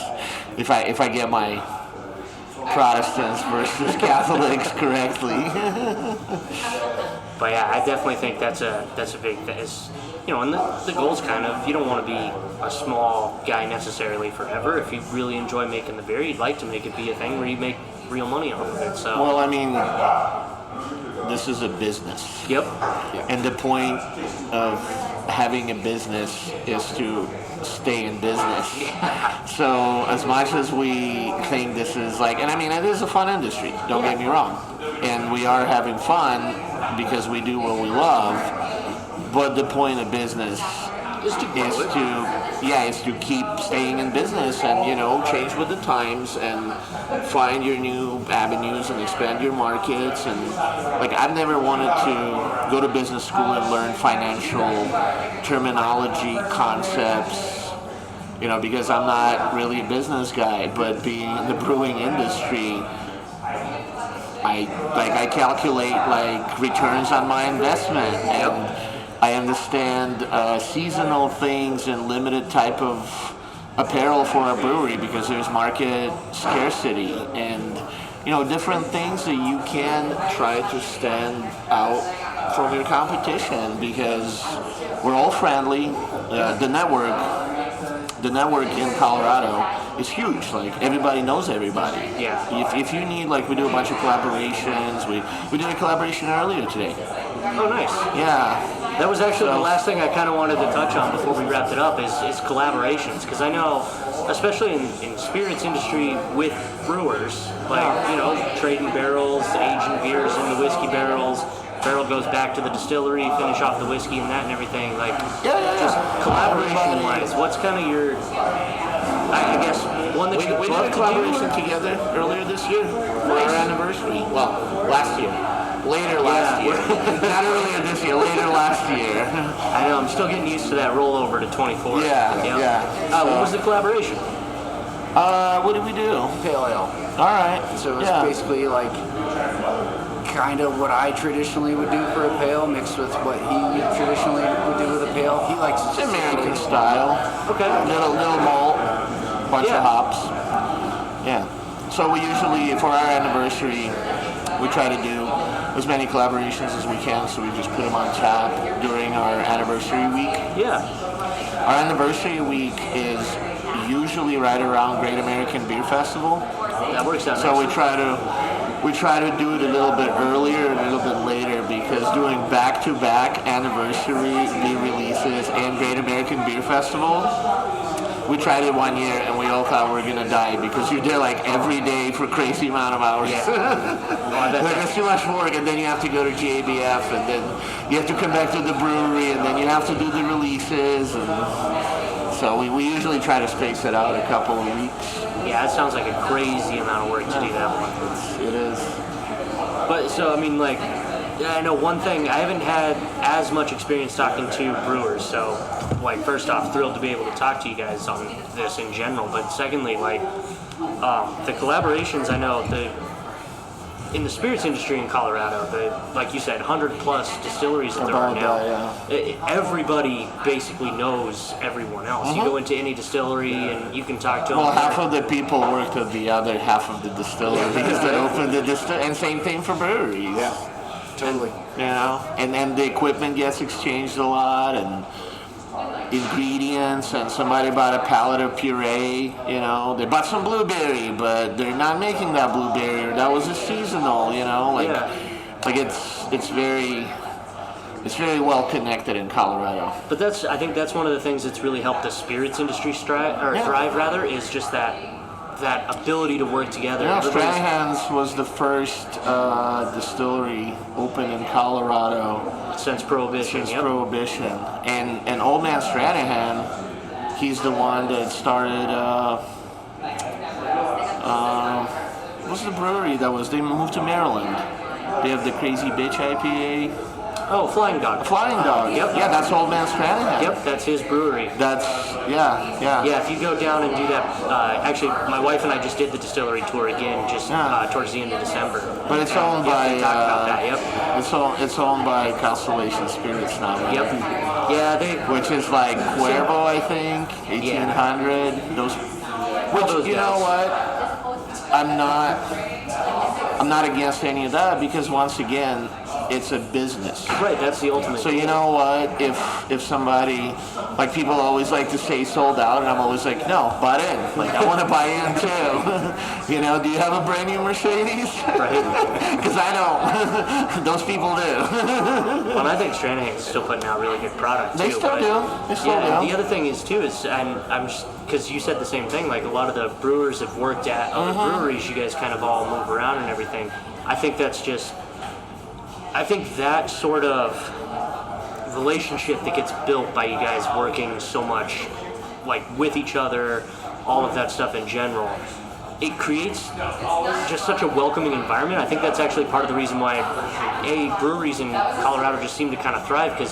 If I get my Protestants versus Catholics correctly. But yeah, I definitely think that's a big thing. And the goal's kind of, you don't want to be a small guy necessarily forever. If you really enjoy making the beer, you'd like to make it be a thing where you make real money off of it. So. Well, I mean, this is a business. Yep. And the point of having a business is to stay in business. So as much as we think this is it is a fun industry, don't get me wrong. And we are having fun because we do what we love, but the point of business is to keep staying in business and, change with the times and find your new avenues and expand your markets. And I've never wanted to go to business school and learn financial terminology, concepts, because I'm not really a business guy, but being in the brewing industry, I calculate returns on my investment, and I understand seasonal things and limited type of apparel for a brewery because there's market scarcity and different things that you can try to stand out from your competition because we're all friendly. The network in Colorado is huge. Everybody knows everybody. Yeah. If you need, we do a bunch of collaborations. We did a collaboration earlier today. Oh, nice. Yeah. That was actually the last thing I kind of wanted to touch on before we wrapped it up is collaborations, because I know, especially in spirits industry with brewers, trading barrels, aging beers in the whiskey barrels. Barrel goes back to the distillery, finish off the whiskey and that and everything. Just collaboration-wise, what's kind of your, I guess, one that you we did a collaboration together earlier this year for our anniversary. Well, last year. Later last year. Not earlier this year, later last year. I know, I'm still getting used to that rollover to 24. Yeah. What was the collaboration? What did we do? Pale ale. All right. So it's basically kind of what I traditionally would do for a pale mixed with what he traditionally would do with a pale. He likes It's American style. Okay. Little malt, bunch of hops. Yeah. So we usually, for our anniversary, we try to do as many collaborations as we can, so we just put them on tap during our anniversary week. Yeah. Our anniversary week is usually right around Great American Beer Festival. That works out. So we try to do it a little bit earlier and a little bit later because doing back-to-back anniversary beer releases and Great American Beer Festival, we tried it one year and we all thought we were gonna die because you're there every day for a crazy amount of hours. It's too much work, and then you have to go to GABF, and then you have to come back to the brewery, and then you have to do the releases, and so we usually try to space it out a couple of weeks. Yeah, it sounds like a crazy amount of work to do that one. It is. But so, I know one thing, I haven't had as much experience talking to brewers, so first off, thrilled to be able to talk to you guys on this in general, but secondly, the collaborations, I know in the spirits industry in Colorado, like you said, 100 plus distilleries that there are now. Everybody basically knows everyone else. You go into any distillery and you can talk to them. Well, half of the people worked at the other half of the distilleries that opened the distillery, and same thing for breweries. Yeah, totally. And then the equipment gets exchanged a lot, and ingredients, and somebody bought a pallet of puree, they bought some blueberry, but they're not making that blueberry, or that was a seasonal, it's very well connected in Colorado. But I think that's one of the things that's really helped the spirits industry thrive, is just that that ability to work together. Yeah, Everybody's- Stranahan's was the first distillery open in Colorado since Prohibition. since Yep. Prohibition. And Old Man Stranahan, he's the one that started, what's the brewery that was? They moved to Maryland. They have the Crazy Bitch IPA. Oh, Flying Dog. Flying Dog. Yep. Yeah, that's Old Man Stranahan. Yep, that's his brewery. That's, yeah. Yeah, if you go down and do that, actually, my wife and I just did the distillery tour again, just towards the end of December. But it's owned Yeah, by, we talked about that. Yep. it's owned by Constellation Spirits now, right? Yep. Yeah, they. Which is like Cuervo, I think, 1800. Those, which those you know guys. what? I'm not against any of that because once again, it's a business. Right, that's the ultimate. So you know what? If somebody, like people always like to say sold out, and I'm always like, no, buy in. Like I want to buy in too. You know, do you have a brand new Mercedes? Right. Because I don't. Those people do. Well, and I think Stranahan's still putting out really good product too. They still but- do. They still Yeah, do. the other thing is too is I'm because you said the same thing. Like a lot of the brewers have worked at other breweries. You guys kind of all move around and everything. I think that's just. I think that sort of relationship that gets built by you guys working so much, like with each other, all of that stuff in general, it creates just such a welcoming environment. I think that's actually part of the reason why breweries in Colorado just seem to kind of thrive, because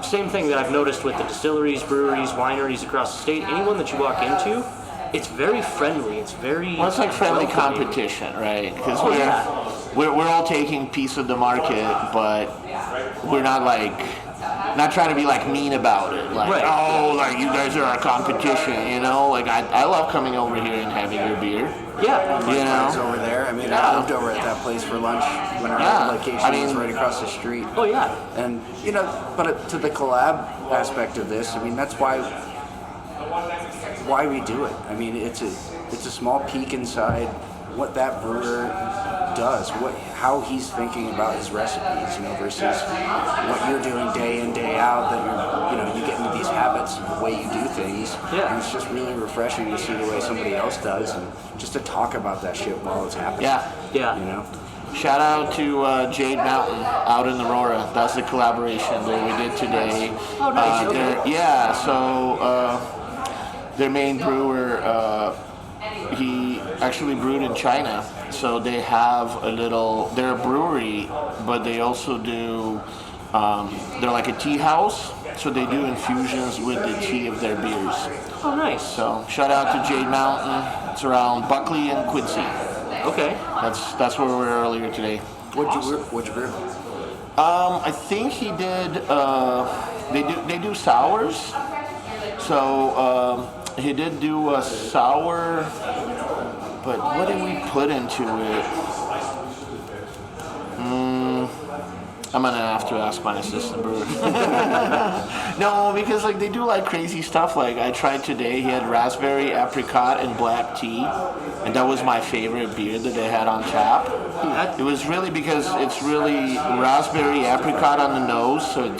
same thing that I've noticed with the distilleries, breweries, wineries across the state, anyone that you walk into, it's very friendly. It's very Well, it's like friendly welcoming. competition, right? Because Oh, yeah. we're all taking piece of the market, but we're not trying to be like mean about it. Like, Right. oh, like you guys are our competition, you know? Like I love coming over here and having your beer. Yeah. You It's know? over there. I mean, Yeah. I lived over at that place for lunch when our Yeah. location I mean- was right across the street. Oh yeah. And but to the collab aspect of this, I mean, that's why we do it. I mean, it's a small peek inside what that brewer does, how he's thinking about his recipes, versus what you're doing day in, day out. That you get into these habits of the way you do things. Yeah. And it's just really refreshing to see the way somebody else does, and just to talk about that shit while it's happening. Yeah. Yeah. Shout out to Jade Mountain out in Aurora. That's the collaboration that we did today. Oh, nice. Okay. So their main brewer, he actually brewed in China. So they have they're a brewery, but they also do, they're like a tea house. So they do infusions with the tea of their beers. Oh, nice. So shout out to Jade Mountain. It's around Buckley and Quincy. Okay. That's where we were earlier today. What'd you brew? I think he did. They do sours. So he did do a sour, but what did we put into it? I'm gonna have to ask my assistant brewer. No, because they do crazy stuff. Like I tried today, he had raspberry, apricot, and black tea, and that was my favorite beer that they had on tap. It was really because it's really raspberry, apricot on the nose, so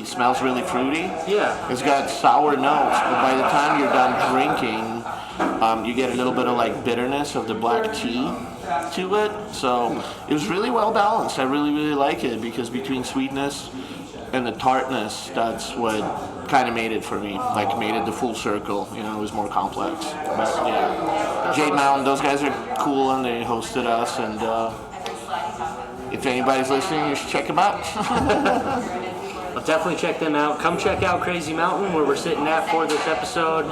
smells really fruity. Yeah. It's got sour notes, but by the time you're done drinking, you get a little bit of bitterness of the black tea to it. So it was really well balanced. I really, really like it because between sweetness and the tartness, that's what kind of made it for me. Made it the full circle. It was more complex. But yeah, Jade Mountain, those guys are cool and they hosted us. And if anybody's listening, you should check them out. I'll definitely check them out. Come check out Crazy Mountain, where we're sitting at for this episode.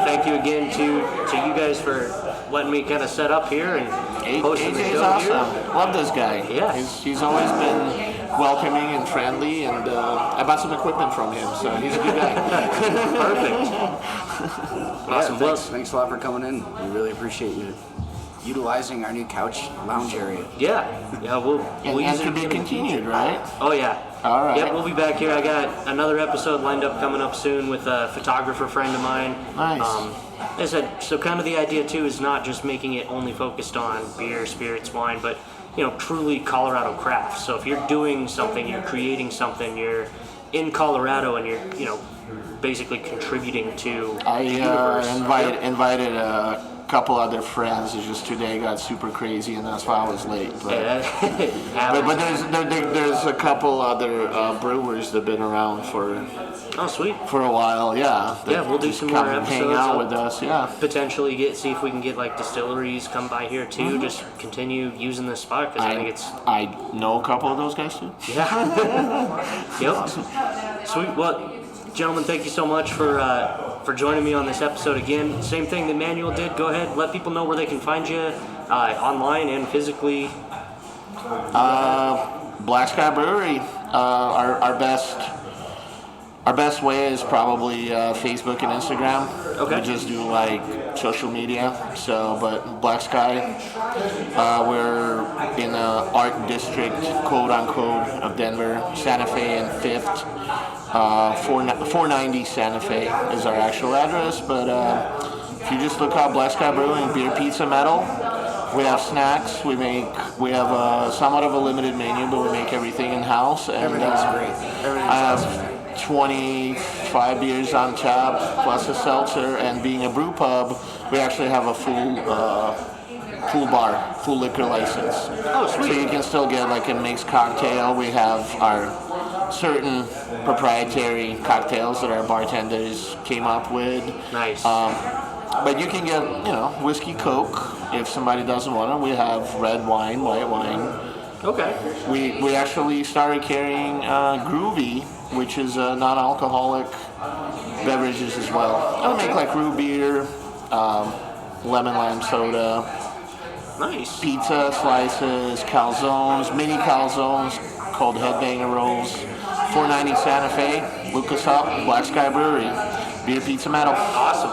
Thank you again to you guys for letting me kind of set up here and hosting the AJ's show awesome. here. Love this guy. Yeah. He's always been welcoming and friendly, and I bought some equipment from him, so he's a good guy. Perfect. Awesome. Yeah, thanks a lot for coming in. We really appreciate you utilizing our new couch lounge area. Yeah, we'll And use to it be again. continued, right? Oh yeah. All right. Yep, we'll be back here. I got another episode lined up coming up soon with a photographer friend of mine. Nice. As I said, so kind of the idea too is not just making it only focused on beer, spirits, wine, but truly Colorado craft. So if you're doing something, you're creating something, you're in Colorado and you're basically contributing to I the universe. invited couple other friends. It's just today got super crazy, and that's why I was late. But there's a couple other brewers that've been around for sweet. For a while. Yeah. Yeah, we'll do some more episodes. Hang out with us. Yeah. Potentially see if we can get like distilleries come by here too. Just continue using this spot because I think it's. I know a couple of those guys too. Yeah. Yep. Sweet. Well, gentlemen, thank you so much for joining me on this episode again. Same thing that Manuel did. Go ahead, let people know where they can find you online and physically. Black Sky Brewery. Our best way is probably Facebook and Instagram. Okay. We just do like social media. So, but Black Sky, we're in the art district, quote unquote, of Denver, Santa Fe and 5th. 490 Santa Fe is our actual address. But if you just look up Black Sky Brewing, beer, pizza, metal. We have snacks. We have somewhat of a limited menu, but we make everything in house. Everything's great. Everything's I awesome. have 25 beers on tap, plus a seltzer, and being a brew pub, we actually have a full bar, full liquor license. Oh, sweet. So you can still get like a mixed cocktail. We have our certain proprietary cocktails that our bartenders came up with. Nice. But you can get, whiskey, Coke, if somebody doesn't want it. We have red wine, white wine. Okay. We actually started carrying Groovy, which is non-alcoholic beverages as well. And we make like root beer, lemon lime soda, Nice. pizza slices, calzones, mini calzones called headbanger rolls. 490 Santa Fe. Look us up, Black Sky Brewery. Beer, pizza, metal. Awesome.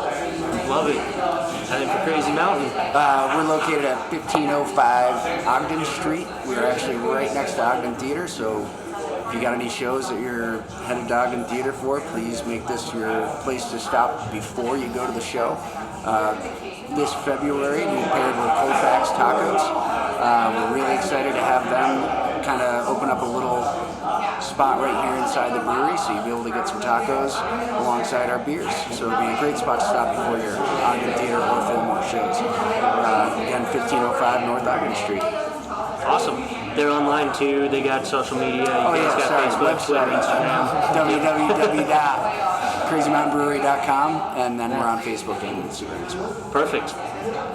Love it. And then for Crazy Mountain. We're located at 1505 Ogden Street. We're actually right next to Ogden Theater, so if you got any shows that you're headed to Ogden Theater for, please make this your place to stop before you go to the show. This February, we paired with Colfax Tacos. We're really excited to have them kind of open up a little spot right here inside the brewery, so you'll be able to get some tacos alongside our beers. So it'll be a great spot to stop before your Ogden Theater or Fillmore shows. Again, 1505 North Ogden Street. Awesome. They're online too. They got social media. You guys got Facebook, Twitter, Instagram. www.crazymountainbrewery.com, and then we're on Facebook and Instagram as well. Perfect.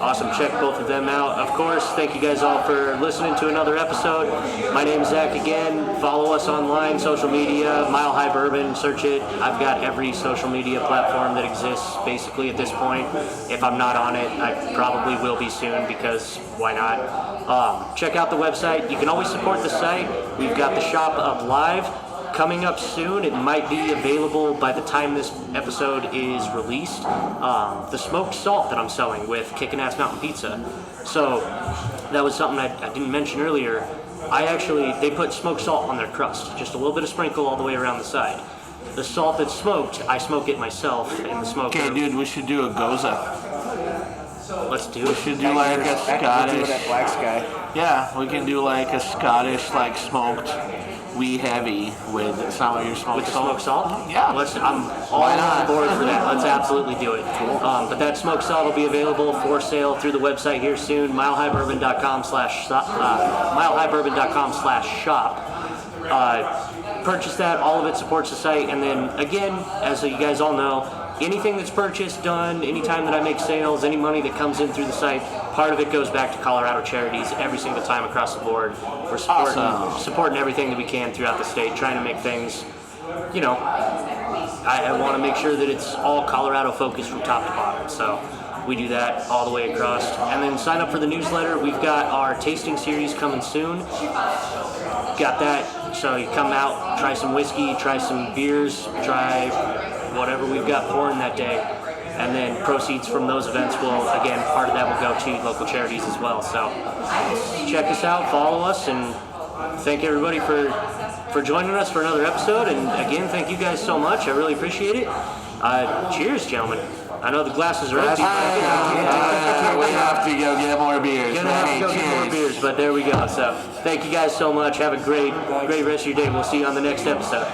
Awesome. Check both of them out. Of course, thank you guys all for listening to another episode. My name is Zach again. Follow us online, social media, Mile High Bourbon, search it. I've got every social media platform that exists basically at this point. If I'm not on it, I probably will be soon because why not? Check out the website. You can always support the site. We've got the shop up live. Coming up soon, it might be available by the time this episode is released. The smoked salt that I'm selling with Kickin' Ass Mountain Pizza. So that was something I didn't mention earlier. They put smoked salt on their crust, just a little bit of sprinkle all the way around the side. The salt that's smoked, I smoke it myself in the smoker. Okay, dude, we should do a Goza. Let's do it. We should do like a We'll do Scottish. it at Black Sky. Yeah, we can do like a Scottish, like smoked wee heavy with some of your smoked With the salt. smoked salt? Yeah. I'm all Why on not? board for that. Let's absolutely do it. Cool. But that smoked salt will be available for sale through the website here soon. milehighbourbon.com/shop. Purchase that. All of it supports the site. And then again, as you guys all know, anything that's purchased, done, anytime that I make sales, any money that comes in through the site, part of it goes back to Colorado charities every single time across the board. We're supporting everything that we can throughout the state, trying to make things, I want to make sure that it's all Colorado focused from top to bottom. So we do that all the way across. And then sign up for the newsletter. We've got our tasting series coming soon. Got that. So you come out, try some whiskey, try some beers, try whatever we've got pouring that day. And then proceeds from those events part of that will go to local charities as well. So check us out, follow us, and thank everybody for joining us for another episode. And again, thank you guys so much. I really appreciate it. Cheers, gentlemen. I know the glasses are empty. We have to go get more beers. Gonna have to go get more beers, but there we go. So thank you guys so much. Have a great rest of your day. We'll see you on the next episode.